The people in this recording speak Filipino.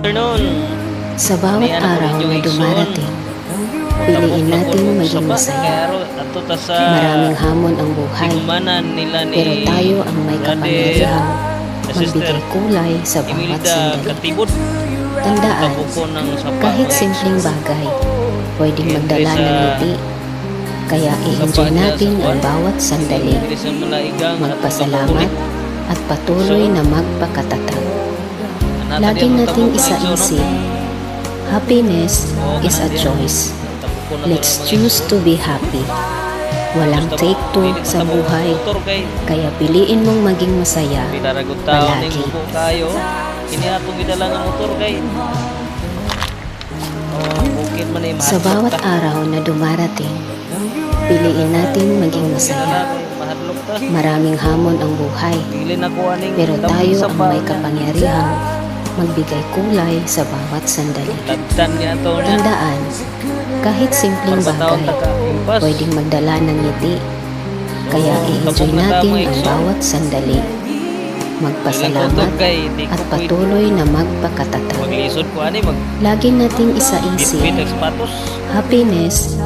Afternoon. Sa bawat araw na dumarating, piliin natin maging masaya. Maraming hamon ang buhay, pero tayo ang may kapangyarihang magbigay kulay sa bawat sandali. Tandaan, kahit simpleng bagay, pwedeng magdala ng ngiti. Kaya i-enjoy natin ang bawat sandali, magpasalamat at patuloy na magpakatatag. Lagi nating isa-isip, happiness is a choice. Let's choose to be happy. Walang take two sa buhay, kaya piliin mong maging masaya palagi. Sa bawat araw na dumarating, piliin natin maging masaya. Maraming hamon ang buhay, pero tayo ang may kapangyarihang magbigay kulay sa bawat sandali. Tandaan, kahit simpleng bagay, pwedeng magdala ng ngiti. Kaya i-enjoy natin ang bawat sandali. Magpasalamat at patuloy na magpakatatag. Lagi nating isa-isip, happiness